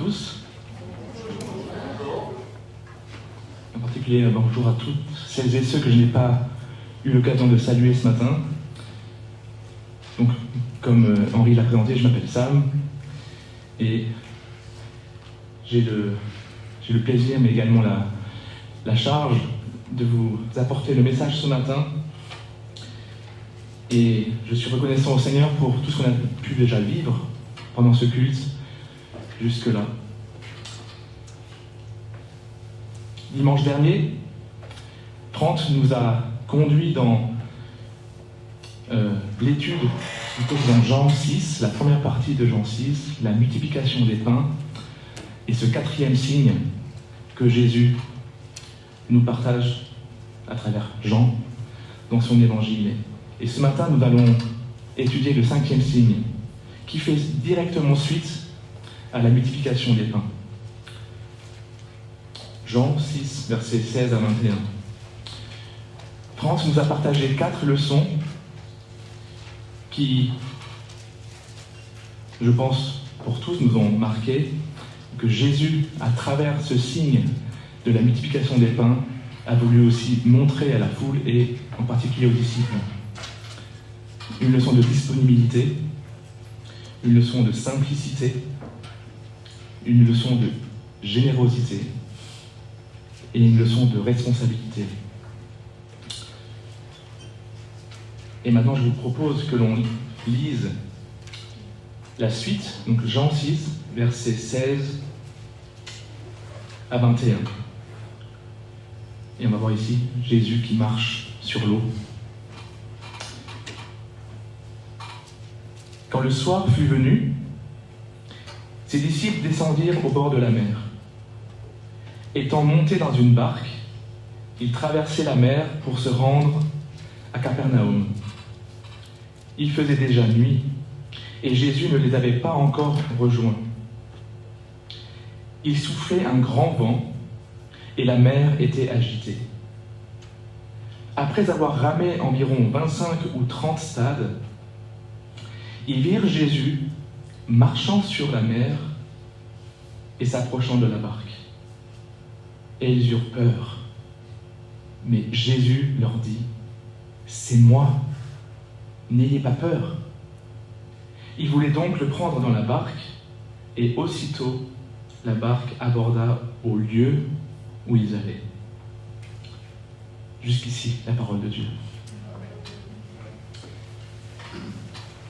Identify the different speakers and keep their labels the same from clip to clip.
Speaker 1: tous. En particulier, bonjour à toutes celles et ceux que je n'ai pas eu l'occasion de saluer ce matin. Donc, comme Henri l'a présenté, je m'appelle Sam et j'ai le plaisir, mais également la charge de vous apporter le message ce matin. Et je suis reconnaissant au Seigneur pour tout ce qu'on a pu déjà vivre pendant ce culte, jusque-là. Dimanche dernier, Trente nous a conduits dans l'étude qui se trouve dans Jean 6, la première partie de Jean 6, la multiplication des pains, et ce quatrième signe que Jésus nous partage à travers Jean dans son évangile. Et ce matin, nous allons étudier le cinquième signe, qui fait directement suite à la multiplication des pains. Jean 6, versets 16 à 21. France nous a partagé 4 leçons qui, je pense, pour tous, nous ont marqué que Jésus, à travers ce signe de la multiplication des pains, a voulu aussi montrer à la foule et en particulier aux disciples une leçon de disponibilité, une leçon de simplicité, une leçon de générosité et une leçon de responsabilité. Et maintenant, je vous propose que l'on lise la suite, donc Jean 6, versets 16 à 21. Et on va voir ici Jésus qui marche sur l'eau. Quand le soir fut venu, ses disciples descendirent au bord de la mer. Étant montés dans une barque, ils traversaient la mer pour se rendre à Capernaum. Il faisait déjà nuit, et Jésus ne les avait pas encore rejoints. Il soufflait un grand vent, et la mer était agitée. Après avoir ramé environ 25 ou 30 stades, ils virent Jésus marchant sur la mer et s'approchant de la barque. Et ils eurent peur. Mais Jésus leur dit : « C'est moi, n'ayez pas peur. » Ils voulaient donc le prendre dans la barque, et aussitôt la barque aborda au lieu où ils allaient. Jusqu'ici, la parole de Dieu.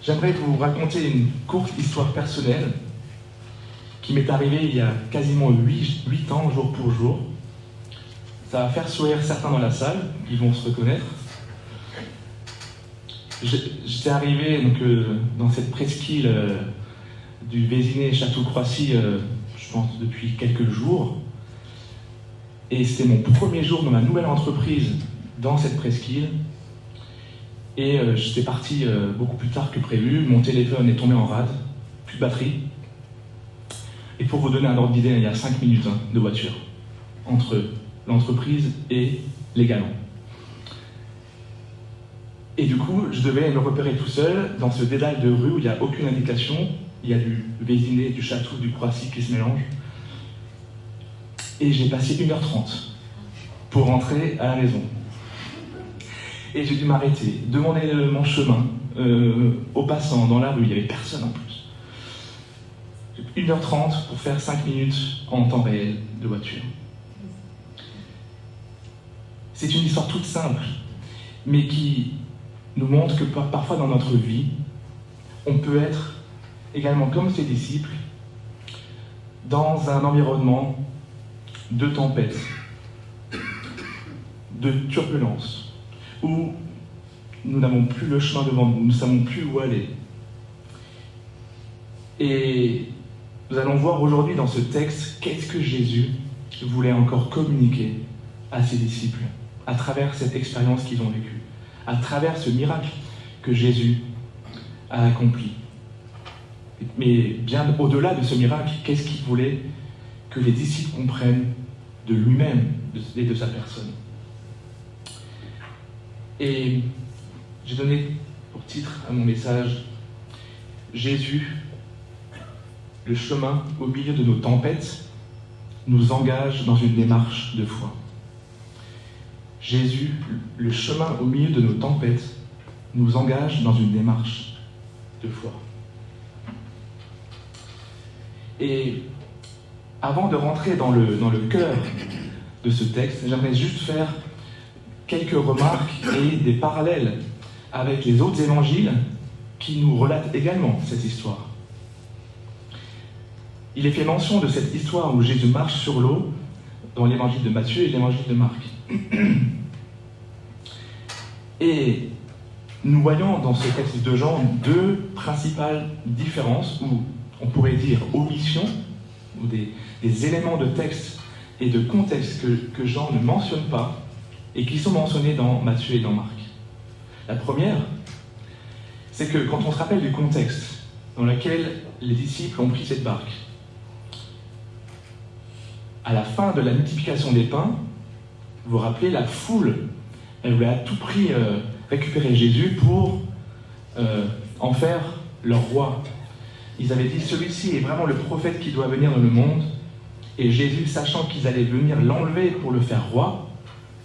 Speaker 1: J'aimerais vous raconter une courte histoire personnelle qui m'est arrivée il y a quasiment 8 ans, jour pour jour. Ça va faire sourire certains dans la salle, qui vont se reconnaître. J'étais arrivé donc, dans cette presqu'île du Vésinet-Château-Croissy, je pense depuis quelques jours. Et c'était mon premier jour dans ma nouvelle entreprise dans cette presqu'île. Et j'étais parti beaucoup plus tard que prévu. Mon téléphone est tombé en rade, plus de batterie. Et pour vous donner un ordre d'idée, il y a 5 minutes de voiture entre l'entreprise et les galants. Et du coup, je devais me repérer tout seul dans ce dédale de rue où il n'y a aucune indication. Il y a du Vésinet, du Château, du Croissy qui se mélangent. Et j'ai passé 1h30 pour rentrer à la maison. Et j'ai dû m'arrêter, demander mon chemin aux passants dans la rue. Il n'y avait personne en plus. 1h30 pour faire 5 minutes en temps réel de voiture. C'est une histoire toute simple, mais qui nous montre que parfois dans notre vie, on peut être également comme ses disciples dans un environnement de tempête, de turbulence, où nous n'avons plus le chemin devant nous, nous ne savons plus où aller. Et nous allons voir aujourd'hui dans ce texte qu'est-ce que Jésus voulait encore communiquer à ses disciples à travers cette expérience qu'ils ont vécue, à travers ce miracle que Jésus a accompli. Mais bien au-delà de ce miracle, qu'est-ce qu'il voulait que les disciples comprennent de lui-même et de sa personne. Et j'ai donné pour titre à mon message « Jésus le chemin au milieu de nos tempêtes nous engage dans une démarche de foi. Jésus, le chemin au milieu de nos tempêtes, nous engage dans une démarche de foi. Et avant de rentrer dans le cœur de ce texte, j'aimerais juste faire quelques remarques et des parallèles avec les autres évangiles qui nous relatent également cette histoire. Il est fait mention de cette histoire où Jésus marche sur l'eau dans l'évangile de Matthieu et l'évangile de Marc. Et nous voyons dans ce texte de Jean deux principales différences, ou on pourrait dire omissions, ou des éléments de texte et de contexte que Jean ne mentionne pas et qui sont mentionnés dans Matthieu et dans Marc. La première, c'est que quand on se rappelle du contexte dans lequel les disciples ont pris cette barque, à la fin de la multiplication des pains, vous vous rappelez, la foule, elle voulait à tout prix récupérer Jésus pour en faire leur roi. Ils avaient dit, celui-ci est vraiment le prophète qui doit venir dans le monde. Et Jésus, sachant qu'ils allaient venir l'enlever pour le faire roi,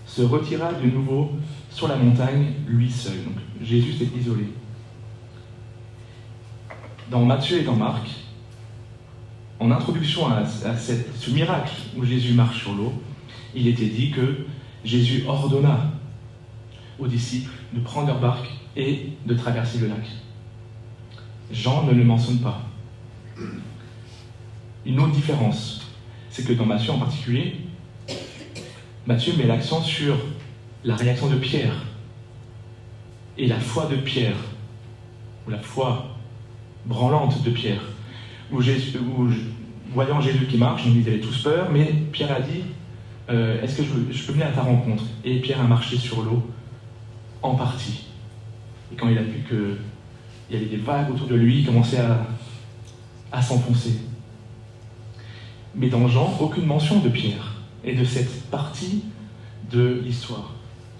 Speaker 1: se retira de nouveau sur la montagne, lui seul. Donc Jésus s'est isolé. Dans Matthieu et dans Marc, en introduction à ce miracle où Jésus marche sur l'eau, il était dit que Jésus ordonna aux disciples de prendre leur barque et de traverser le lac. Jean ne le mentionne pas. Une autre différence, c'est que dans Matthieu en particulier, Matthieu met l'accent sur la réaction de Pierre et la foi de Pierre, ou la foi branlante de Pierre, où voyant Jésus qui marche, ils avaient tous peur, mais Pierre a dit est-ce que je peux venir à ta rencontre? Et Pierre a marché sur l'eau en partie. Et quand il a vu qu'il y avait des vagues autour de lui, il commençait à s'enfoncer. Mais dans Jean, aucune mention de Pierre et de cette partie de l'histoire.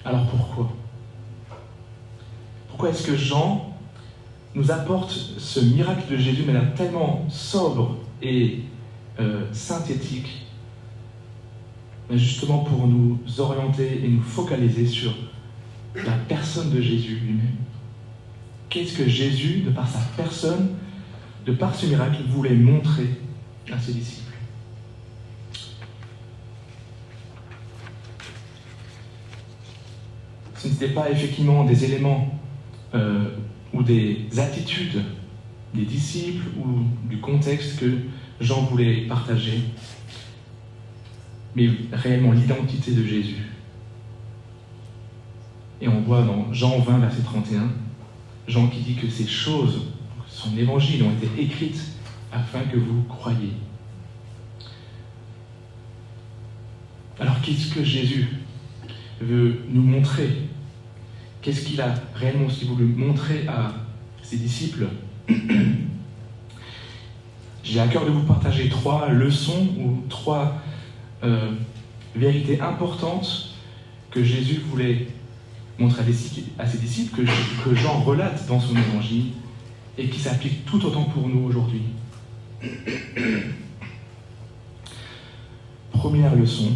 Speaker 1: Alors pourquoi? Pourquoi est-ce que Jean nous apporte ce miracle de Jésus de manière tellement sobre et synthétique, justement pour nous orienter et nous focaliser sur la personne de Jésus lui-même? Qu'est-ce que Jésus, de par sa personne, de par ce miracle, voulait montrer à ses disciples? Ce n'était pas effectivement des éléments ou des attitudes des disciples ou du contexte que Jean voulait partager, mais réellement l'identité de Jésus. Et on voit dans Jean 20, verset 31, Jean qui dit que ces choses, son évangile, ont été écrites afin que vous croyiez. Alors qu'est-ce que Jésus veut nous montrer? Qu'est-ce qu'il a réellement aussi voulu montrer à ses disciples? J'ai à cœur de vous partager 3 leçons ou 3 vérités importantes que Jésus voulait montrer à ses disciples, que Jean relate dans son évangile et qui s'appliquent tout autant pour nous aujourd'hui. Première leçon,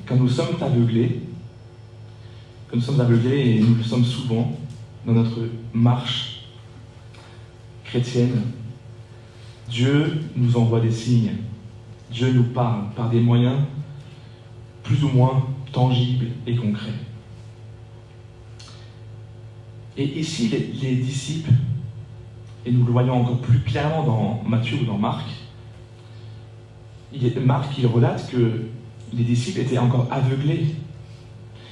Speaker 1: quand nous sommes aveuglés, et nous le sommes souvent dans notre marche chrétienne, Dieu nous envoie des signes. Dieu nous parle par des moyens plus ou moins tangibles et concrets. Et ici, les disciples, et nous le voyons encore plus clairement dans Matthieu ou dans Marc, il relate que les disciples étaient encore aveuglés.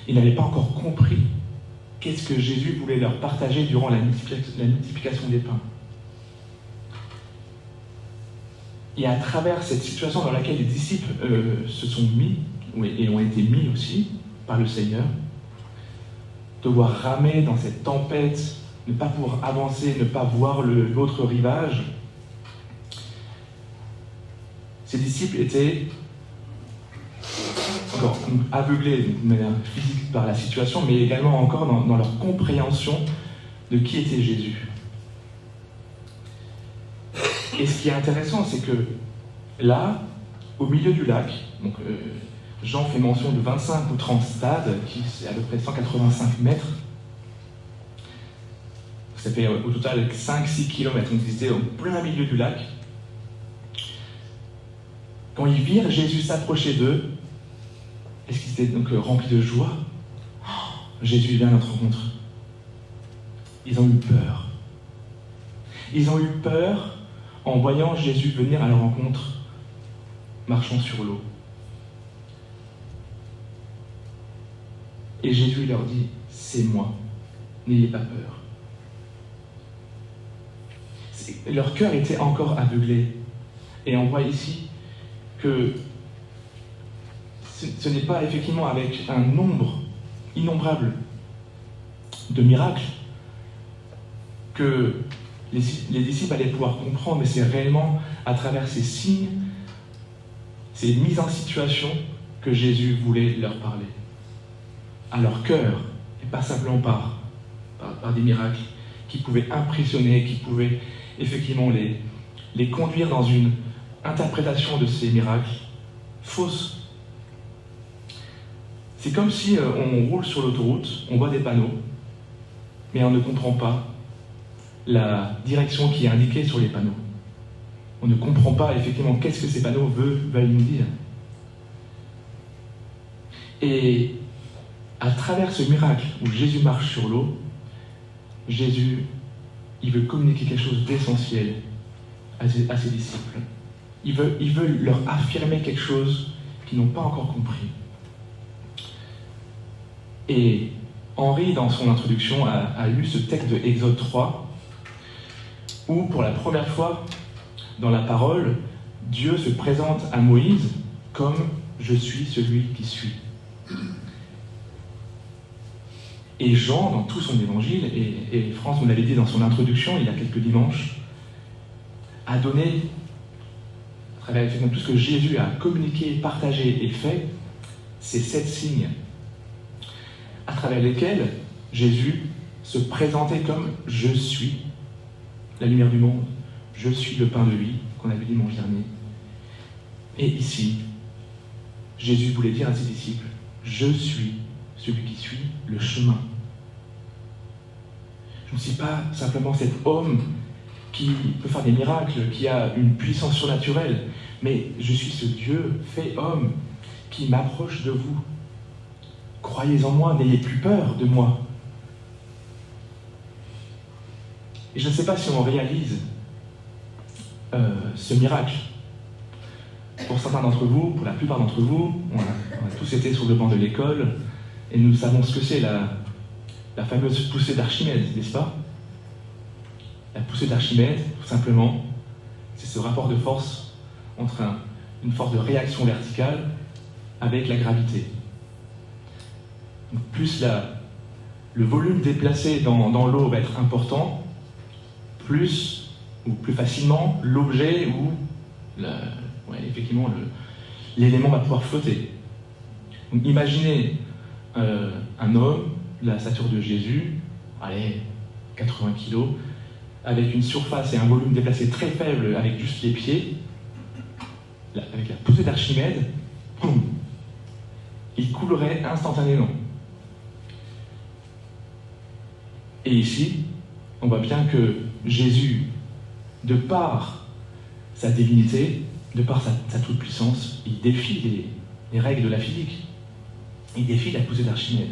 Speaker 1: Ils n'avaient pas encore compris qu'est-ce que Jésus voulait leur partager durant la multiplication des pains. Et à travers cette situation dans laquelle les disciples se sont mis, et ont été mis aussi par le Seigneur, devoir ramer dans cette tempête, ne pas pouvoir avancer, ne pas voir l'autre rivage, ces disciples étaient encore aveuglés de manière physique par la situation, mais également encore dans leur compréhension de qui était Jésus. Et ce qui est intéressant, c'est que là, au milieu du lac, donc, Jean fait mention de 25 ou 30 stades, qui c'est à peu près 185 mètres. Ça fait au total 5-6 km. Donc ils étaient au plein milieu du lac. Quand ils virent Jésus s'approcher d'eux, est-ce qu'ils étaient donc remplis de joie? Jésus vient à notre rencontre. Ils ont eu peur. Ils ont eu peur en voyant Jésus venir à leur rencontre, marchant sur l'eau. Et Jésus leur dit, c'est moi, n'ayez pas peur. Leur cœur était encore aveuglé. Et on voit ici que ce n'est pas effectivement avec un nombre innombrable de miracles que les disciples allaient pouvoir comprendre, mais c'est réellement à travers ces signes, ces mises en situation que Jésus voulait leur parler. À leur cœur, et pas simplement par des miracles qui pouvaient impressionner, qui pouvaient effectivement les conduire dans une interprétation de ces miracles fausse. C'est comme si on roule sur l'autoroute, on voit des panneaux, mais on ne comprend pas la direction qui est indiquée sur les panneaux. On ne comprend pas effectivement qu'est-ce que ces panneaux veulent nous dire. Et à travers ce miracle où Jésus marche sur l'eau, Jésus, il veut communiquer quelque chose d'essentiel à ses disciples. Il veut leur affirmer quelque chose qu'ils n'ont pas encore compris. Et Henri, dans son introduction, a lu ce texte de Exode 3, où, pour la première fois dans la parole, Dieu se présente à Moïse comme « Je suis celui qui suis ». Et Jean, dans tout son évangile, et France nous l'avait dit dans son introduction il y a quelques dimanches, a donné, à travers effectivement tout ce que Jésus a communiqué, partagé et fait, ces 7 signes, à travers lesquels Jésus se présentait comme « Je suis la lumière du monde, je suis le pain de vie » qu'on a vu dimanche dernier. Et ici, Jésus voulait dire à ses disciples « Je suis celui qui suit le chemin ». Je ne suis pas simplement cet homme qui peut faire des miracles, qui a une puissance surnaturelle, mais je suis ce Dieu fait homme qui m'approche de vous. Croyez en moi, n'ayez plus peur de moi. Et je ne sais pas si on réalise ce miracle. Pour certains d'entre vous, pour la plupart d'entre vous, on a tous été sur le banc de l'école et nous savons ce que c'est la fameuse poussée d'Archimède, n'est-ce pas? La poussée d'Archimède, tout simplement, c'est ce rapport de force entre une force de réaction verticale avec la gravité. Donc plus le volume déplacé dans l'eau va être important, plus facilement l'objet ou effectivement l'élément va pouvoir flotter. Donc imaginez un homme de la stature de Jésus, 80 kg, avec une surface et un volume déplacé très faible avec juste les pieds, avec la poussée d'Archimède, il coulerait instantanément. Et ici, on voit bien que Jésus, de par sa divinité, de par sa toute-puissance, il défie les règles de la physique. Il défie la poussée d'Archimède.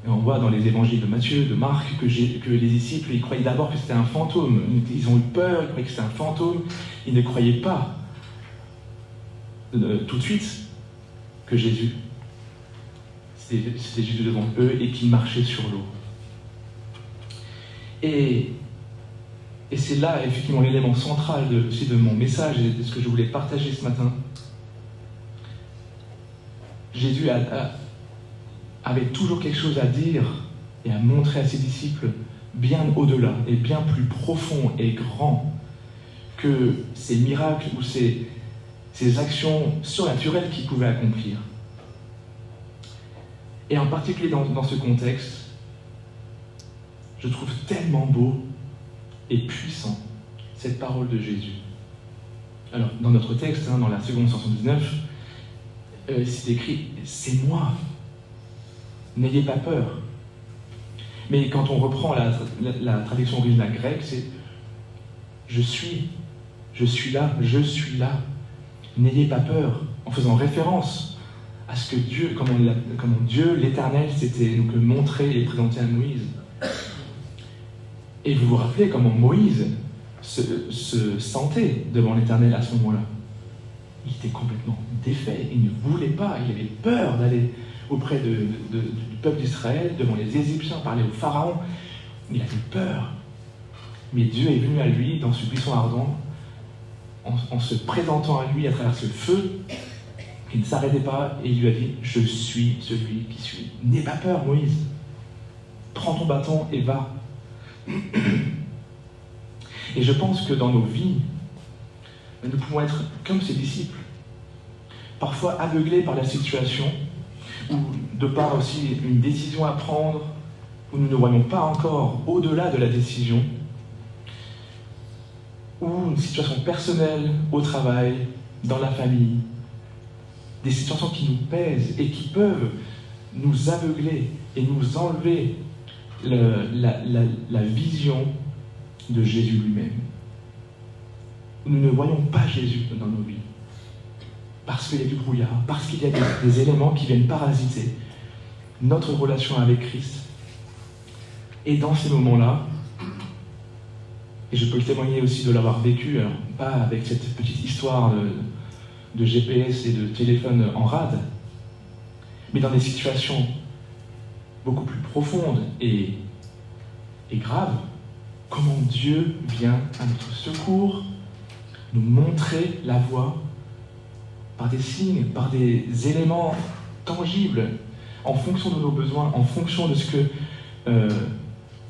Speaker 1: Et on voit dans les évangiles de Matthieu, de Marc, que les disciples, ils croyaient d'abord que c'était un fantôme. Ils ont eu peur, ils croyaient que c'était un fantôme. Ils ne croyaient pas tout de suite que Jésus, c'était Jésus devant eux et qu'il marchait sur l'eau. Et c'est là, effectivement, l'élément central aussi de mon message et de ce que je voulais partager ce matin. Jésus avait toujours quelque chose à dire et à montrer à ses disciples bien au-delà et bien plus profond et grand que ces miracles ou ces actions surnaturelles qu'il pouvait accomplir. Et en particulier dans ce contexte, je trouve tellement beau et puissant cette parole de Jésus. Alors, dans notre texte, dans la seconde 179, c'est écrit « C'est moi, n'ayez pas peur ». Mais quand on reprend la traduction originale grecque, c'est « Je suis là, n'ayez pas peur », en faisant référence à ce que Dieu, comment Dieu, l'Éternel, s'était donc montré et présenté à Moïse. Et vous vous rappelez comment Moïse se sentait devant l'Éternel à ce moment-là. Il était complètement défait, il ne voulait pas, il avait peur d'aller auprès du peuple d'Israël, devant les Égyptiens, parler au Pharaon. Il avait peur. Mais Dieu est venu à lui dans ce buisson ardent, en se présentant à lui à travers ce feu, qui ne s'arrêtait pas, et il lui a dit « Je suis celui qui suis. N'aie pas peur, Moïse. Prends ton bâton et va. » Et je pense que dans nos vies, nous pouvons être comme ces disciples, parfois aveuglés par la situation, ou de par aussi une décision à prendre, où nous ne voyons pas encore au-delà de la décision, ou une situation personnelle au travail, dans la famille, des situations qui nous pèsent et qui peuvent nous aveugler et nous enlever la vision de Jésus lui-même. Nous ne voyons pas Jésus dans nos vies, parce qu'il y a du brouillard, parce qu'il y a des éléments qui viennent parasiter notre relation avec Christ. Et dans ces moments-là, et je peux le témoigner aussi de l'avoir vécu, alors pas avec cette petite histoire de GPS et de téléphone en rade, mais dans des situations beaucoup plus profondes et graves, comment Dieu vient à notre secours, nous montrer la voie par des signes, par des éléments tangibles, en fonction de nos besoins, en fonction de ce que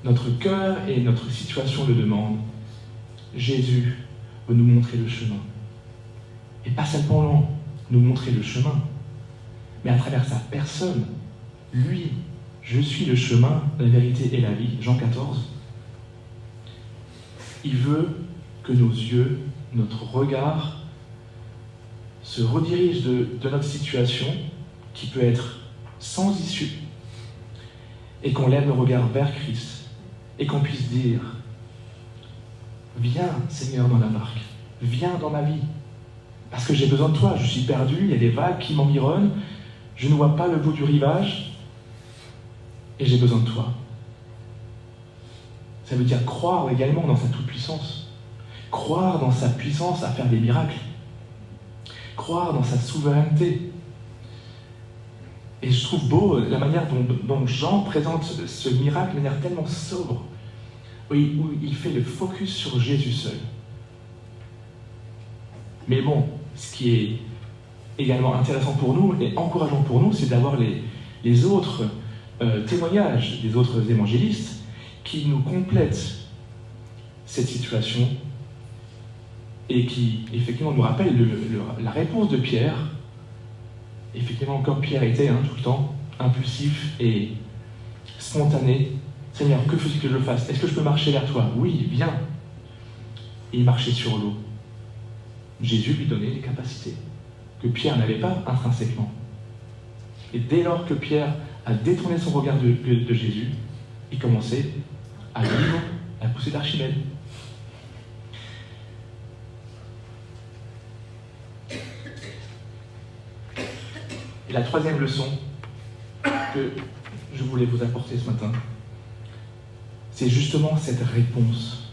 Speaker 1: notre cœur et notre situation le demandent. Jésus veut nous montrer le chemin. Et pas simplement nous montrer le chemin, mais à travers sa personne. Lui, je suis le chemin, la vérité et la vie, Jean 14. Il veut que nos yeux, notre regard, se redirigent de notre situation, qui peut être sans issue, et qu'on lève le regard vers Christ, et qu'on puisse dire « Viens, Seigneur, dans la barque, viens dans ma vie, parce que j'ai besoin de toi, je suis perdu, il y a des vagues qui m'environnent, je ne vois pas le bout du rivage, et j'ai besoin de toi. » Ça veut dire croire également dans sa toute-puissance, croire dans sa puissance à faire des miracles, croire dans sa souveraineté. Et je trouve beau la manière dont Jean présente ce miracle de manière tellement sobre, où il fait le focus sur Jésus seul. Mais bon, ce qui est également intéressant pour nous et encourageant pour nous, c'est d'avoir les autres témoignages des autres évangélistes qui nous complètent cette situation et qui, effectivement, nous rappellent la réponse de Pierre. Effectivement, comme Pierre était tout le temps impulsif et spontané. « Seigneur, que faut-il que je fasse? Est-ce que je peux marcher vers toi? » « Oui, viens. » Et il marchait sur l'eau. Jésus lui donnait les capacités que Pierre n'avait pas intrinsèquement. Et dès lors que Pierre a détourné son regard de Jésus, il commençait à vivre la poussée d'Archimède. Et la troisième leçon que je voulais vous apporter ce matin, c'est justement cette réponse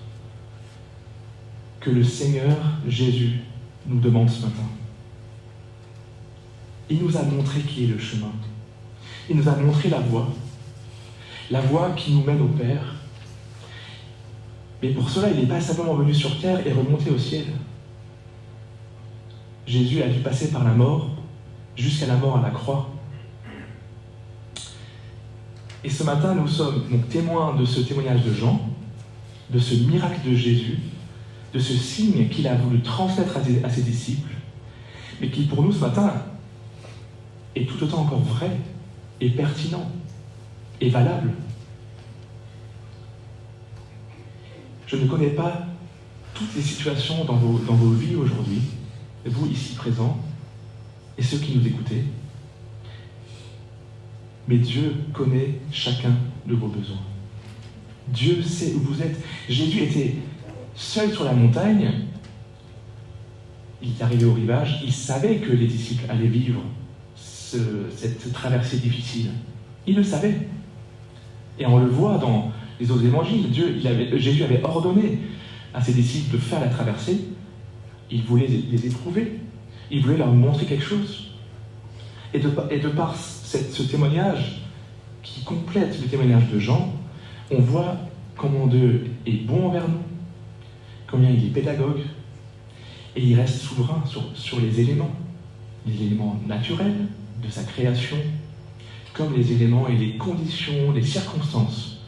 Speaker 1: que le Seigneur Jésus nous demande ce matin. Il nous a montré qui est le chemin. Il nous a montré la voie qui nous mène au Père. Mais pour cela, il n'est pas simplement venu sur terre et remonté au ciel. Jésus a dû passer par la mort, jusqu'à la mort à la croix. Et ce matin, nous sommes donc témoins de ce témoignage de Jean, de ce miracle de Jésus, de ce signe qu'il a voulu transmettre à ses disciples, mais qui pour nous ce matin est tout autant encore vrai et pertinent et valable. Je ne connais pas toutes les situations dans vos vies aujourd'hui, vous ici présents, et ceux qui nous écoutez. Mais Dieu connaît chacun de vos besoins. Dieu sait où vous êtes. Jésus était seul sur la montagne. Il est arrivé au rivage. Il savait que les disciples allaient vivre cette traversée difficile. Il le savait. Et on le voit dans les autres évangiles. Jésus avait ordonné à ses disciples de faire la traversée. Il voulait les éprouver. Il voulait leur montrer quelque chose. Et de par ce témoignage qui complète le témoignage de Jean, on voit comment Dieu est bon envers nous, combien il est pédagogue, et il reste souverain sur les éléments naturels de sa création, comme les éléments et les conditions, les circonstances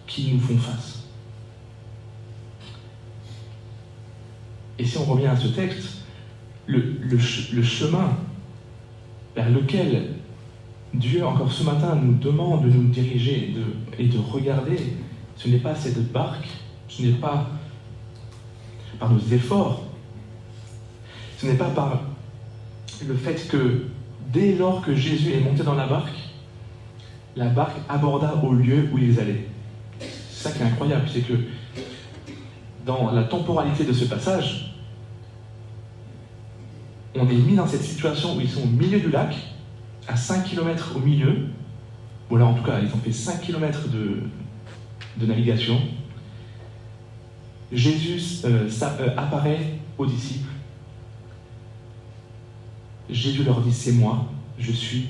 Speaker 1: qui nous font face. Et si on revient à ce texte, le chemin vers lequel Dieu, encore ce matin, nous demande de nous diriger et de regarder, ce n'est pas cette barque, ce n'est pas par nos efforts, ce n'est pas par le fait que dès lors que Jésus est monté dans la barque aborda au lieu où ils allaient. C'est ça qui est incroyable, c'est que dans la temporalité de ce passage, on est mis dans cette situation où ils sont au milieu du lac, à 5 km au milieu. Bon là en tout cas, ils ont fait 5 km de navigation. Jésus apparaît aux disciples. Jésus leur dit, c'est moi, je suis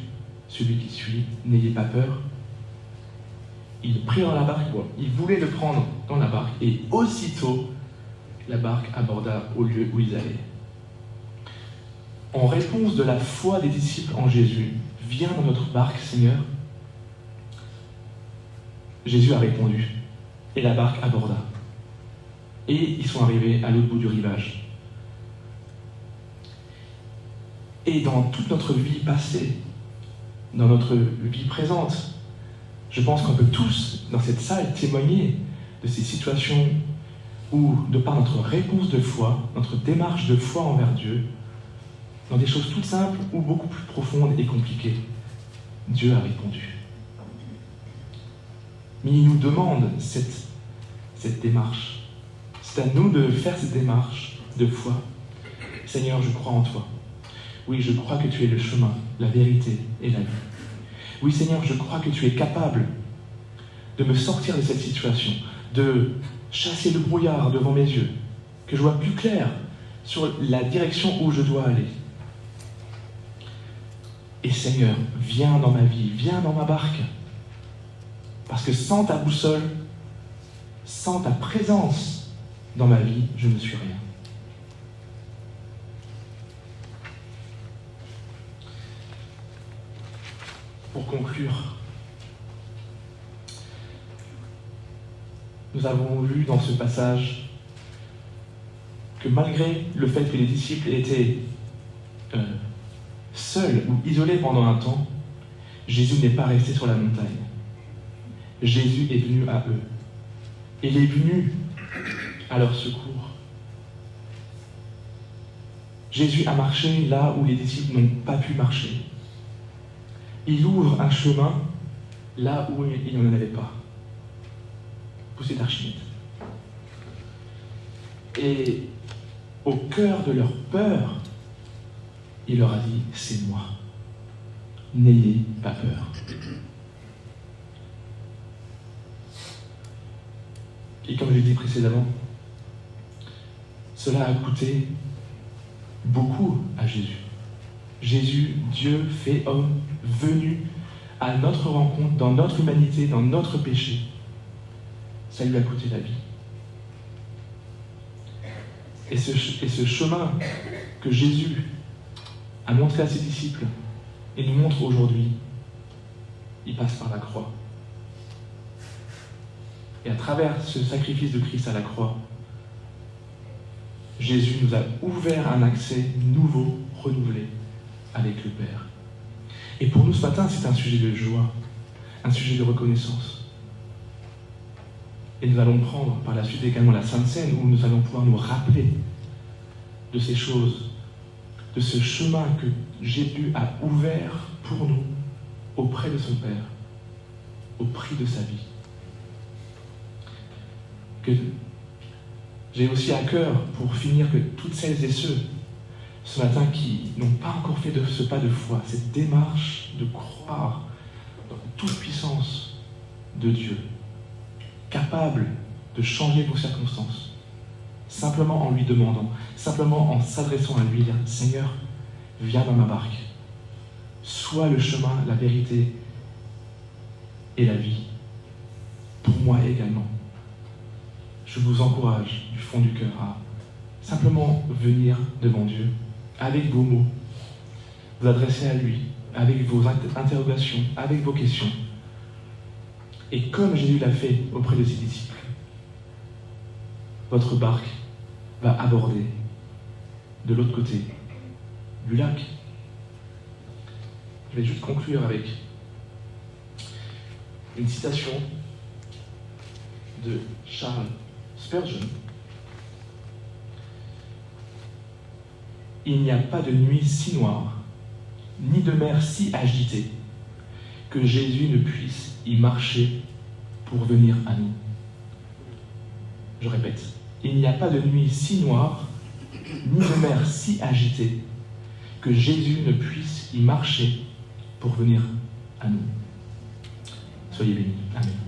Speaker 1: celui qui suis, n'ayez pas peur. Il prit dans la barque, il voulait le prendre dans la barque, et aussitôt, la barque aborda au lieu où ils allaient. En réponse de la foi des disciples en Jésus, viens dans notre barque, Seigneur. Jésus a répondu, et la barque aborda. Et ils sont arrivés à l'autre bout du rivage. Et dans toute notre vie passée, dans notre vie présente, je pense qu'on peut tous, dans cette salle, témoigner de ces situations où, de par notre réponse de foi, notre démarche de foi envers Dieu, dans des choses toutes simples ou beaucoup plus profondes et compliquées, Dieu a répondu. Mais il nous demande cette démarche. C'est à nous de faire cette démarche de foi. Seigneur, je crois en toi. Oui, je crois que tu es le chemin, la vérité et la vie. Oui, Seigneur, je crois que tu es capable de me sortir de cette situation, de chasser le brouillard devant mes yeux, que je vois plus clair sur la direction où je dois aller. Et Seigneur, viens dans ma vie, viens dans ma barque. Parce que sans ta boussole, sans ta présence dans ma vie, je ne suis rien. Pour conclure, nous avons lu dans ce passage que malgré le fait que les disciples étaient seuls ou isolés pendant un temps, Jésus n'est pas resté sur la montagne. Jésus est venu à eux. Il est venu à leur secours. Jésus a marché là où les disciples n'ont pas pu marcher. Il ouvre un chemin là où il n'y en avait pas. Poussé d'Archimède. Et au cœur de leur peur, il leur a dit, c'est moi. N'ayez pas peur. Et comme je l'ai dit précédemment, cela a coûté beaucoup à Jésus. Jésus, Dieu fait homme, venu à notre rencontre, dans notre humanité, dans notre péché. Ça lui a coûté la vie. Et ce chemin que Jésus a montré à ses disciples et nous montre aujourd'hui, il passe par la croix. Et à travers ce sacrifice de Christ à la croix, Jésus nous a ouvert un accès nouveau, renouvelé, avec le Père. Et pour nous ce matin, c'est un sujet de joie, un sujet de reconnaissance. Et nous allons prendre par la suite également la Sainte Seine où nous allons pouvoir nous rappeler de ces choses, de ce chemin que Jésus a ouvert pour nous auprès de son Père, au prix de sa vie. Que j'ai aussi à cœur, pour finir, que toutes celles et ceux ce matin qui n'ont pas encore fait ce pas de foi, cette démarche de croire dans la toute-puissance de Dieu, capable de changer vos circonstances, simplement en lui demandant, simplement en s'adressant à lui, dire « Seigneur, viens dans ma barque, sois le chemin, la vérité et la vie, pour moi également. » Je vous encourage du fond du cœur à simplement venir devant Dieu, avec vos mots, vous adresser à lui, avec vos interrogations, avec vos questions. Et comme Jésus l'a fait auprès de ses disciples, votre barque va aborder de l'autre côté du lac. Je vais juste conclure avec une citation de Charles Spurgeon. Il n'y a pas de nuit si noire, ni de mer si agitée, que Jésus ne puisse y marcher pour venir à nous. Je répète, il n'y a pas de nuit si noire, ni de mer si agitée, que Jésus ne puisse y marcher pour venir à nous. Soyez bénis. Amen.